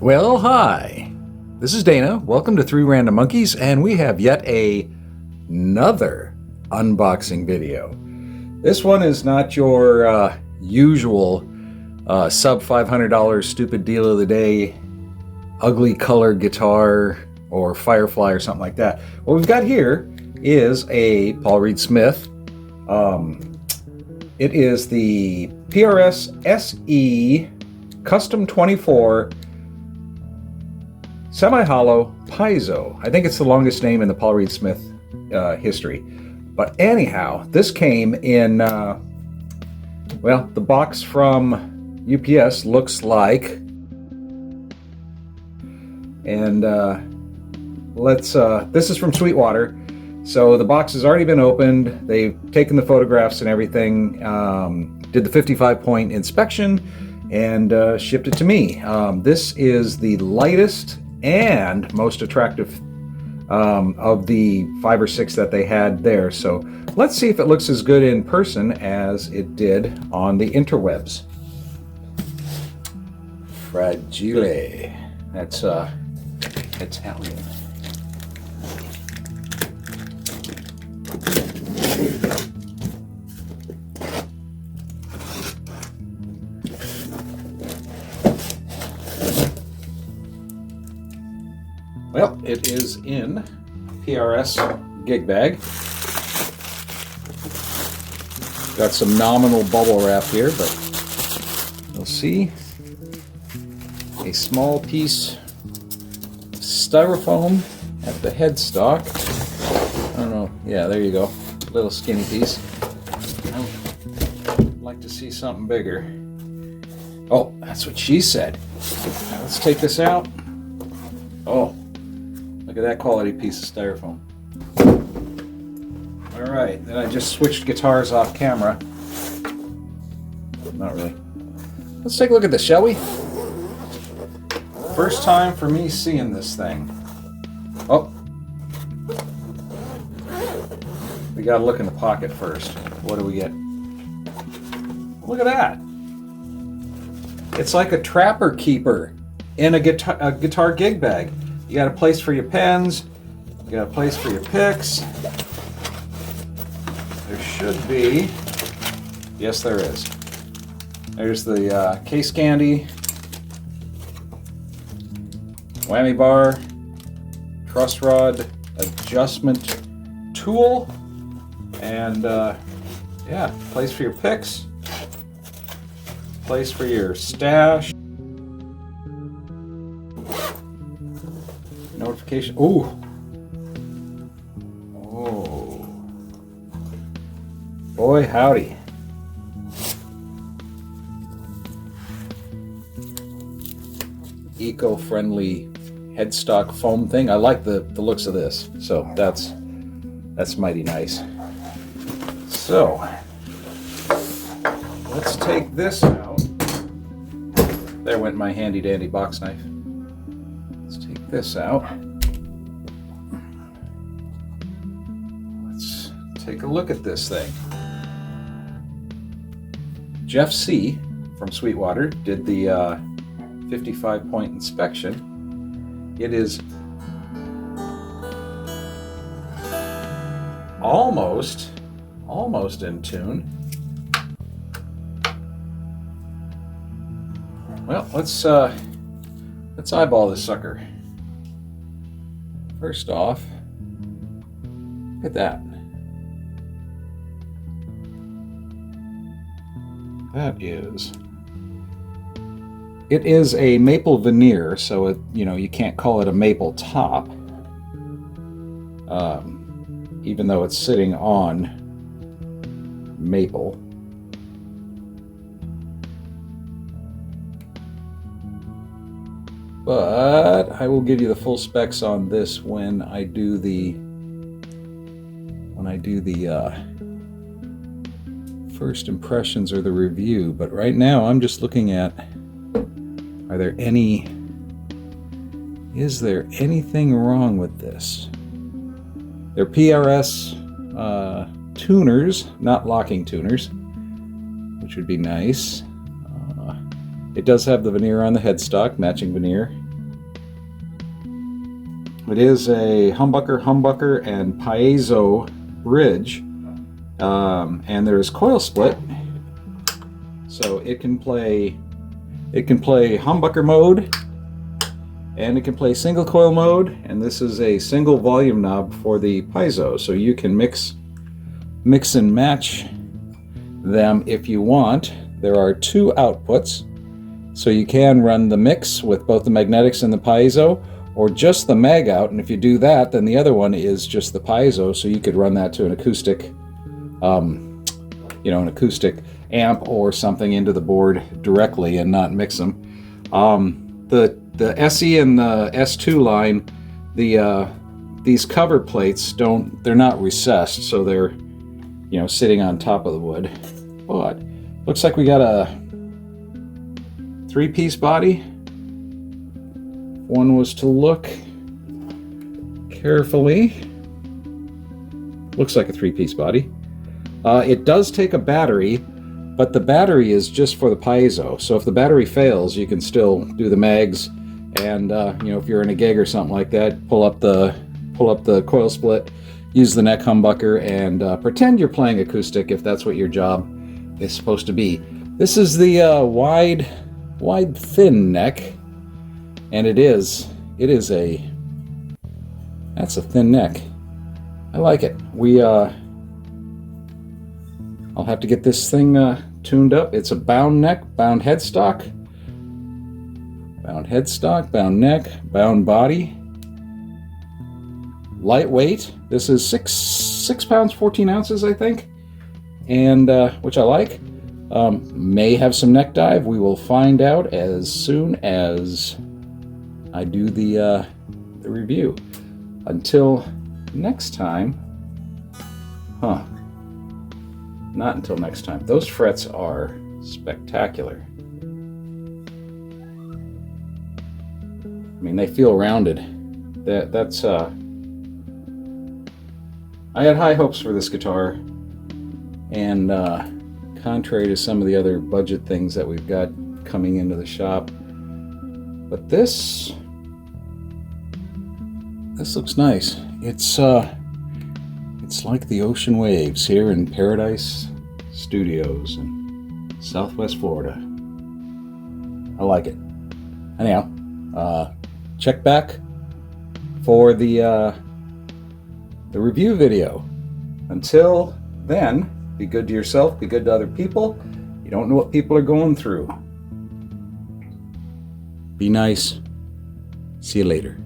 Well, hi. This is Dana. Welcome to Three Random Monkeys, and we have yet another unboxing video. This one is not your usual sub $500 stupid deal of the day, ugly color guitar or Firefly or something like that. What we've got here is a Paul Reed Smith. It is the PRS SE Custom 24 semi-hollow piezo. I think it's the longest name in the Paul Reed Smith history. But anyhow, this came in, well, the box from UPS looks like, and this is from Sweetwater. So the box has already been opened. They've taken the photographs and everything, did the 55-point inspection, and shipped it to me. This is the lightest and most attractive of the 5 or 6 that they had there. So let's see if it looks as good in person as it did on the interwebs. Fragile. That's Italian. Well, it is in PRS gig bag. Got some nominal bubble wrap here, but you'll see a small piece of styrofoam at the headstock. I don't know. Yeah, there you go. Little skinny piece. I'd like to see something bigger. Oh, that's what she said. Now let's take this out. Oh. Look at that quality piece of styrofoam. All right, then I just switched guitars off camera. Not really. Let's take a look at this, shall we? First time for me seeing this thing. Oh. We gotta look in the pocket first. What do we get? Look at that. It's like a trapper keeper in a guitar gig bag. You got a place for your pens, you got a place for your picks. There should be, yes there is. There's the case candy, whammy bar, truss rod, adjustment tool, and yeah, place for your picks, place for your stash. Notification. Ooh. Oh. Boy, howdy. Eco-friendly headstock foam thing. I like the looks of this. So that's mighty nice. So let's take this out. There went my handy dandy box knife. This out. Let's take a look at this thing. Jeff C. from Sweetwater did the 55-point inspection. It is almost in tune. Well, let's eyeball this sucker. First off, look at that. It is a maple veneer, so you can't call it a maple top, even though it's sitting on maple. But I will give you the full specs on this when I do the first impressions or the review. But right now I'm just looking at, is there anything wrong with this? They're PRS tuners, not locking tuners, which would be nice. It does have the veneer on the headstock, matching veneer. It is a humbucker and piezo bridge, and there's coil split, so it can play humbucker mode, and it can play single coil mode, and this is a single volume knob for the piezo, so you can mix and match them if you want. There are two outputs, so you can run the mix with both the magnetics and the piezo, or just the mag out, and if you do that, then the other one is just the piezo, so you could run that to an acoustic, an acoustic amp or something into the board directly and not mix them. The SE and the S2 line, these cover plates they're not recessed, so they're sitting on top of the wood. But looks like we got a 3-piece body. One was to look carefully. Looks like a 3-piece body. It does take a battery, but the battery is just for the piezo. So if the battery fails, you can still do the mags, and if you're in a gig or something like that, pull up the coil split, use the neck humbucker, and pretend you're playing acoustic if that's what your job is supposed to be. This is the wide thin neck, and that's a thin neck. I like it. I'll have to get this thing tuned up. It's a bound neck, bound headstock, bound neck, bound body. Lightweight. This is 6 pounds 14 ounces, I think, and which I like. May have some neck dive. We will find out as soon as I do the review. Until next time, not until next time. Those frets are spectacular. I mean, they feel rounded. That's I had high hopes for this guitar, and contrary to some of the other budget things that we've got coming into the shop, but this looks nice. It's like the ocean waves here in Paradise Studios in Southwest Florida. I like it. Anyhow, check back for the review video. Until then, be good to yourself, be good to other people. You don't know what people are going through. Be nice. See you later.